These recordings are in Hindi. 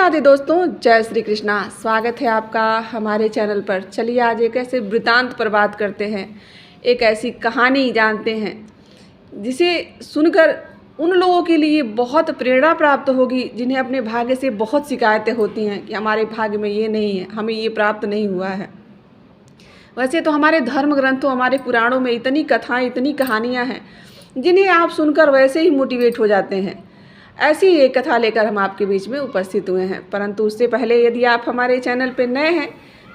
राधे दोस्तों, जय श्री कृष्णा। स्वागत है आपका हमारे चैनल पर। चलिए आज एक ऐसे वृतांत पर बात करते हैं, एक ऐसी कहानी जानते हैं जिसे सुनकर उन लोगों के लिए बहुत प्रेरणा प्राप्त होगी जिन्हें अपने भाग्य से बहुत शिकायतें होती हैं कि हमारे भाग्य में ये नहीं है, हमें ये प्राप्त नहीं हुआ है। वैसे तो हमारे धर्म ग्रंथों, हमारे पुराणों में इतनी कथाएँ, इतनी कहानियाँ हैं जिन्हें आप सुनकर वैसे ही मोटिवेट हो जाते हैं। ऐसी ही एक कथा लेकर हम आपके बीच में उपस्थित हुए हैं। परंतु उससे पहले यदि आप हमारे चैनल पर नए हैं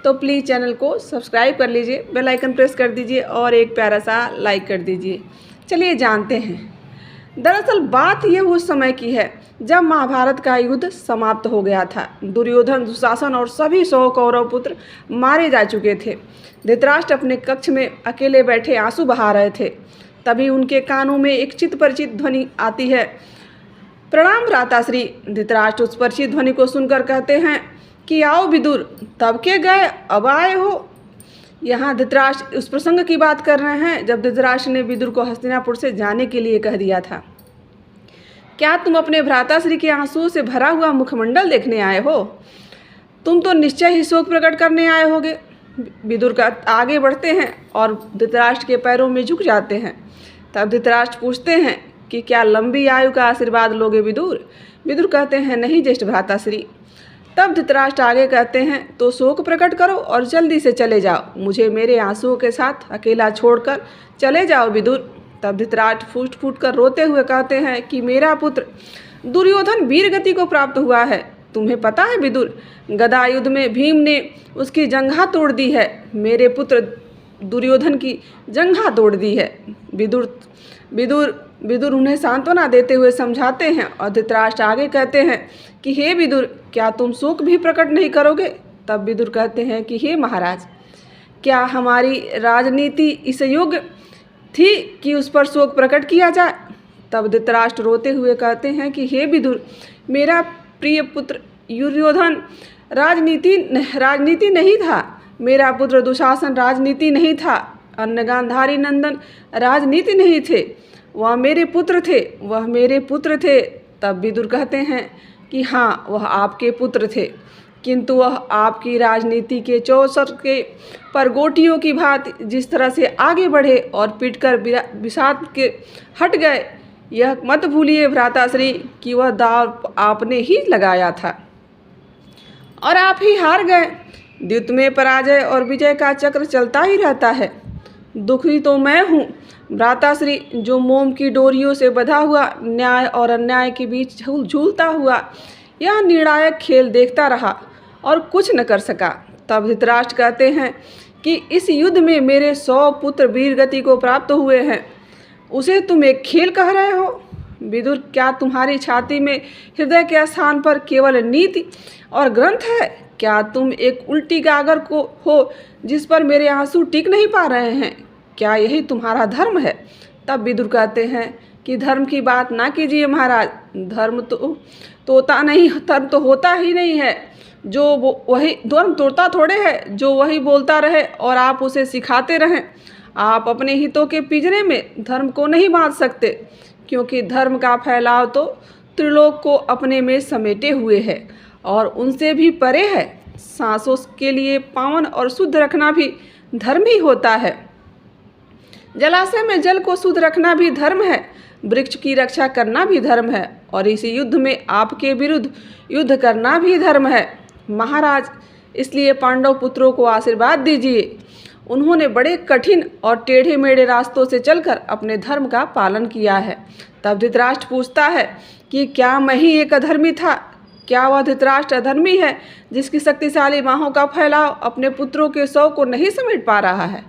तो प्लीज़ चैनल को सब्सक्राइब कर लीजिए, बेल आइकन प्रेस कर दीजिए और एक प्यारा सा लाइक कर दीजिए। चलिए जानते हैं। दरअसल बात ये उस समय की है जब महाभारत का युद्ध समाप्त हो गया था। दुर्योधन, दुशासन और सभी 100 कौरव पुत्र मारे जा चुके थे। धृतराष्ट्र अपने कक्ष में अकेले बैठे आंसू बहा रहे थे। तभी उनके कानों में एक चित परिचित ध्वनि आती है, प्रणाम भ्राताश्री। धृतराष्ट्र उस परिचित ध्वनि को सुनकर कहते हैं कि आओ विदुर, तब के गए अब आए हो। यहाँ धृतराष्ट्र उस प्रसंग की बात कर रहे हैं जब धृतराष्ट्र ने विदुर को हस्तिनापुर से जाने के लिए कह दिया था। क्या तुम अपने भ्राताश्री के आंसुओं से भरा हुआ मुखमंडल देखने आए हो? तुम तो निश्चय ही शोक प्रकट करने आए होगे। विदुर का आगे बढ़ते हैं और धृतराष्ट्र के पैरों में झुक जाते हैं। तब धृतराष्ट्र पूछते हैं कि क्या लंबी आयु का आशीर्वाद लोगे विदुर? विदुर कहते हैं नहीं ज्येष्ठ भ्राताश्री। तब धृतराष्ट्र आगे कहते हैं तो शोक प्रकट करो और जल्दी से चले जाओ, मुझे मेरे आंसुओं के साथ अकेला छोड़कर चले जाओ विदुर। तब धृतराष्ट्र फूट फूट कर रोते हुए कहते हैं कि मेरा पुत्र दुर्योधन वीर गति को प्राप्त हुआ है। तुम्हें पता है विदुर, गदा युद्ध में भीम ने उसकी जंघा तोड़ दी है। मेरे पुत्र दुर्योधन की जंघा तोड़ दी है। विदुर उन्हें सांत्वना देते हुए समझाते हैं और धृतराष्ट्र आगे कहते हैं कि हे विदुर, क्या तुम शोक भी प्रकट नहीं करोगे? तब विदुर कहते हैं कि हे महाराज, क्या हमारी राजनीति इस योग्य थी कि उस पर शोक प्रकट किया जाए? तब धृतराष्ट्र रोते हुए कहते हैं कि हे विदुर, मेरा प्रिय पुत्र दुर्योधन राजनीति नहीं था। मेरा पुत्र दुशासन राजनीति नहीं था। अन्य गांधारी नंदन राजनीति नहीं थे। वह मेरे पुत्र थे। तब विदुर कहते हैं कि हाँ, वह आपके पुत्र थे, किंतु वह आपकी राजनीति के चौसर के परगोटियों की भांति जिस तरह से आगे बढ़े और पीटकर विषाद के हट गए, यह मत भूलिए भ्राताश्री कि वह दाव आपने ही लगाया था और आप ही हार गए। द्युत में पराजय और विजय का चक्र चलता ही रहता है। दुखी तो मैं हूँ भ्राताश्री, जो मोम की डोरियों से बंधा हुआ न्याय और अन्याय के बीच झूलता हुआ यह निर्णायक खेल देखता रहा और कुछ न कर सका। तब धृतराष्ट्र कहते हैं कि इस युद्ध में मेरे 100 पुत्र वीर गति को प्राप्त हुए हैं, उसे तुम एक खेल कह रहे हो? विदुर, क्या तुम्हारी छाती में हृदय के स्थान पर केवल नीति और ग्रंथ है? क्या तुम एक उल्टी गागर को हो जिस पर मेरे आंसू टिक नहीं पा रहे हैं? क्या यही तुम्हारा धर्म है? तब विदुर कहते हैं कि धर्म की बात ना कीजिए महाराज। धर्म तो होता ही नहीं है जो वही धर्म तोड़ता थोड़े है जो वही बोलता रहे और आप उसे सिखाते रहें। आप अपने हितों के पिंजरे में धर्म को नहीं बांध सकते, क्योंकि धर्म का फैलाव तो त्रिलोक को अपने में समेटे हुए है और उनसे भी परे है। सांसों के लिए पावन और शुद्ध रखना भी धर्म ही होता है। जलाशय में जल को शुद्ध रखना भी धर्म है। वृक्ष की रक्षा करना भी धर्म है और इस युद्ध में आपके विरुद्ध युद्ध करना भी धर्म है। महाराज, इसलिए पांडव पुत्रों को आशीर्वाद दीजिए। उन्होंने बड़े कठिन और टेढ़े मेढ़े रास्तों से चलकर अपने धर्म का पालन किया है। तब धृतराष्ट्र पूछता है कि क्या मैं ही एक अधर्मी था? क्या वह धृतराष्ट्र अधर्मी है जिसकी शक्तिशाली बाहों का फैलाव अपने पुत्रों के 100 को नहीं समेट पा रहा है?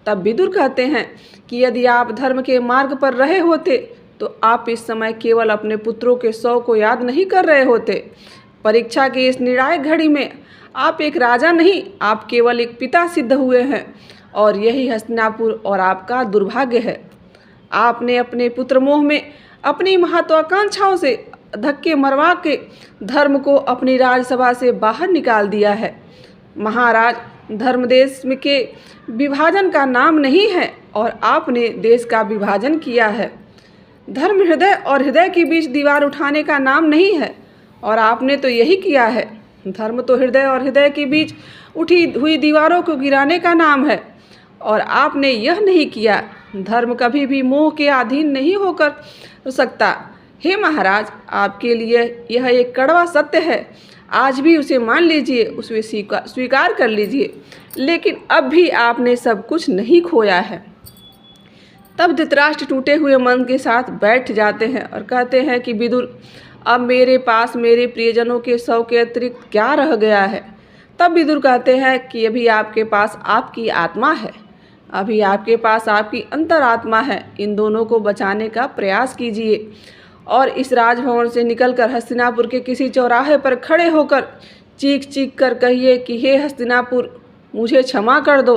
तब विदुर कहते हैं कि यदि आप धर्म के मार्ग पर रहे होते तो आप इस समय केवल अपने पुत्रों के 100 को याद नहीं कर रहे होते। परीक्षा की इस निर्णायक घड़ी में आप एक राजा नहीं, आप केवल एक पिता सिद्ध हुए हैं और यही हस्तिनापुर और आपका दुर्भाग्य है। आपने अपने पुत्र मोह में अपनी महत्वाकांक्षाओं से धक्के मरवा के धर्म को अपनी राजसभा से बाहर निकाल दिया है। महाराज, धर्म देश के विभाजन का नाम नहीं है और आपने देश का विभाजन किया है। धर्म हृदय और हृदय के बीच दीवार उठाने का नाम नहीं है और आपने तो यही किया है। धर्म तो हृदय और हृदय के बीच उठी हुई दीवारों को गिराने का नाम है, और आपने यह नहीं किया। धर्म कभी भी मोह के अधीन नहीं होकर सकता। हे महाराज, आपके लिए यह एक कड़वा सत्य है। आज भी उसे मान लीजिए, उसे स्वीकार कर लीजिए, लेकिन अब भी आपने सब कुछ नहीं खोया है। तब धृतराष्ट्र टूटे हुए मन के साथ बैठ जाते हैं और कहते हैं कि विदुर, अब मेरे पास मेरे प्रियजनों के शव के अतिरिक्त क्या रह गया है। तब विदुर कहते हैं कि अभी आपके पास आपकी आत्मा है, अभी आपके पास आपकी अंतरात्मा है। इन दोनों को बचाने का प्रयास कीजिए और इस राजभवन से निकलकर हस्तिनापुर के किसी चौराहे पर खड़े होकर चीख चीख कर कहिए कि हे हस्तिनापुर, मुझे क्षमा कर दो।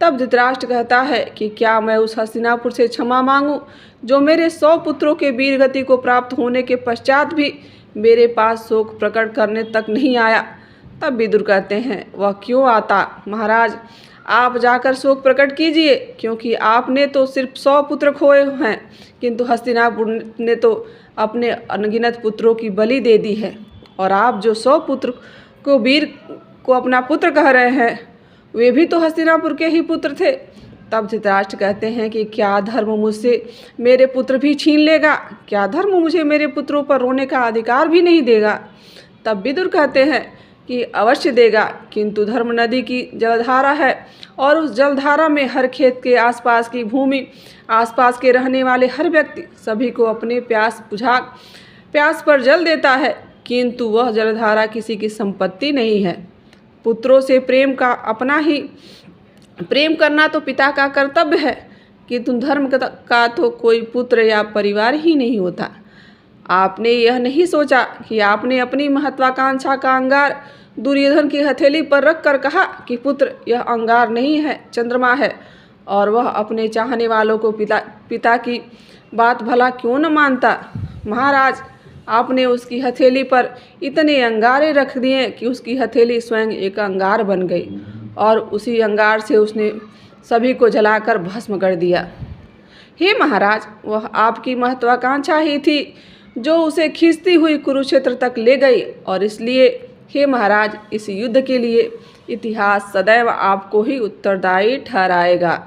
तब धृतराष्ट्र कहता है कि क्या मैं उस हस्तिनापुर से क्षमा मांगूं जो मेरे 100 पुत्रों के वीर गति को प्राप्त होने के पश्चात भी मेरे पास शोक प्रकट करने तक नहीं आया। तब विदुर कहते हैं, वह क्यों आता महाराज, आप जाकर शोक प्रकट कीजिए, क्योंकि आपने तो सिर्फ 100 पुत्र खोए हैं, किंतु हस्तिनापुर ने तो अपने अनगिनत पुत्रों की बलि दे दी है। और आप जो 100 पुत्र को वीर को अपना पुत्र कह रहे हैं, वे भी तो हस्तिनापुर के ही पुत्र थे। तब धृतराष्ट्र कहते हैं कि क्या धर्म मुझसे मेरे पुत्र भी छीन लेगा? क्या धर्म मुझे मेरे पुत्रों पर रोने का अधिकार भी नहीं देगा? तब विदुर कहते हैं कि अवश्य देगा, किंतु धर्म नदी की जलधारा है, और उस जलधारा में हर खेत के आसपास की भूमि, आसपास के रहने वाले हर व्यक्ति सभी को अपने प्यास पर जल देता है, किंतु वह जलधारा किसी की संपत्ति नहीं है। पुत्रों से प्रेम करना तो पिता का कर्तव्य है, किंतु धर्म का तो कोई पुत्र या परिवार ही नहीं होता। आपने यह नहीं सोचा कि आपने अपनी महत्वाकांक्षा का अंगार दुर्योधन की हथेली पर रखकर कहा कि पुत्र, यह अंगार नहीं है, चंद्रमा है, और वह अपने चाहने वालों को पिता की बात भला क्यों न मानता। महाराज, आपने उसकी हथेली पर इतने अंगारे रख दिए कि उसकी हथेली स्वयं एक अंगार बन गई, और उसी अंगार से उसने सभी को जलाकर भस्म कर दिया। हे महाराज, वह आपकी महत्वाकांक्षा ही थी जो उसे खींचती हुई कुरुक्षेत्र तक ले गई, और इसलिए हे महाराज, इस युद्ध के लिए इतिहास सदैव आपको ही उत्तरदायी ठहराएगा।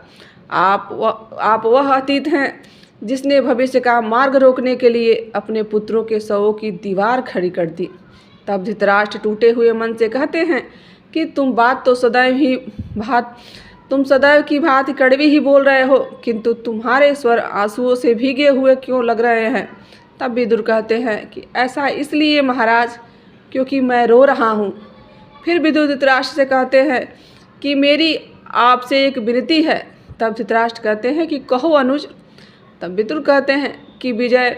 आप वह अतीत हैं जिसने भविष्य का मार्ग रोकने के लिए अपने पुत्रों के शवों की दीवार खड़ी कर दी। तब धृतराष्ट्र टूटे हुए मन से कहते हैं कि तुम सदैव की भांति कड़वी ही बोल रहे हो, किंतु तुम्हारे स्वर आंसुओं से भीगे हुए क्यों लग रहे हैं। तब विदुर कहते हैं कि ऐसा इसलिए महाराज, क्योंकि मैं रो रहा हूँ। फिर विदुर धृतराष्ट्र से कहते हैं कि मेरी आपसे एक विनती है। तब धृतराष्ट्र कहते हैं कि कहो अनुज। तब विदुर कहते हैं कि विजय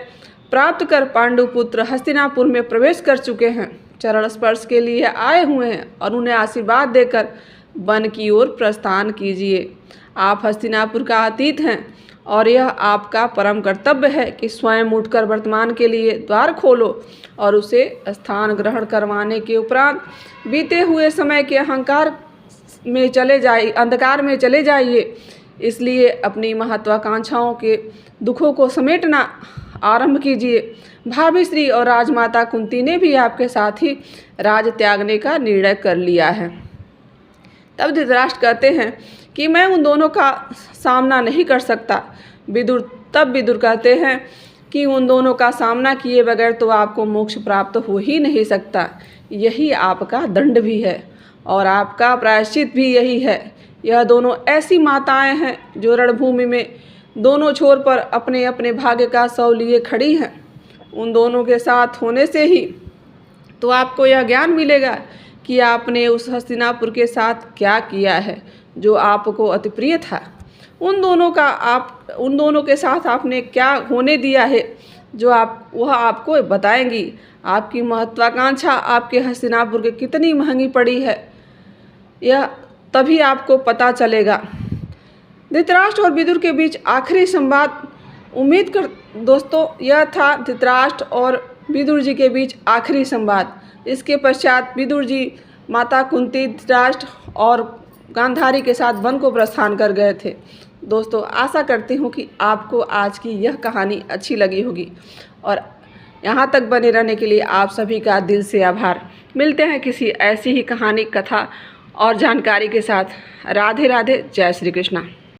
प्राप्त कर पांडुपुत्र हस्तिनापुर में प्रवेश कर चुके हैं, चरण स्पर्श के लिए आए हुए हैं, और उन्हें आशीर्वाद देकर वन की ओर प्रस्थान कीजिए। आप हस्तिनापुर का अतीत हैं, और यह आपका परम कर्तव्य है कि स्वयं उठकर वर्तमान के लिए द्वार खोलो और उसे स्थान ग्रहण करवाने के उपरांत बीते हुए समय के अंधकार में चले जाइए। इसलिए अपनी महत्वाकांक्षाओं के दुखों को समेटना आरंभ कीजिए। भाभी श्री और राजमाता कुंती ने भी आपके साथ ही राज त्यागने का निर्णय कर लिया है। तब धृतराष्ट्र कहते हैं कि मैं उन दोनों का सामना नहीं कर सकता। तब विदुर कहते हैं कि उन दोनों का सामना किए बगैर तो आपको मोक्ष प्राप्त हो ही नहीं सकता। यही आपका दंड भी है और आपका प्रायश्चित भी यही है। यह दोनों ऐसी माताएं हैं जो रणभूमि में दोनों छोर पर अपने अपने भाग्य का शव लिए खड़ी हैं। उन दोनों के साथ होने से ही तो आपको यह ज्ञान मिलेगा कि आपने उस हस्तिनापुर के साथ क्या किया है जो आपको अति प्रिय था। उन दोनों के साथ आपने क्या होने दिया है जो वह आपको बताएंगी। आपकी महत्वाकांक्षा आपके हस्तिनापुर के कितनी महंगी पड़ी है, यह तभी आपको पता चलेगा। धृतराष्ट्र और विदुर के बीच आखिरी संवाद दोस्तों यह था धृतराष्ट्र और विदुर जी के बीच आखिरी संवाद। इसके पश्चात विदुर जी माता कुंती, धृतराष्ट्र और गांधारी के साथ वन को प्रस्थान कर गए थे। दोस्तों आशा करती हूँ कि आपको आज की यह कहानी अच्छी लगी होगी और यहाँ तक बने रहने के लिए आप सभी का दिल से आभार। मिलते हैं किसी ऐसी ही कहानी, कथा और जानकारी के साथ। राधे राधे, जय श्री कृष्णा।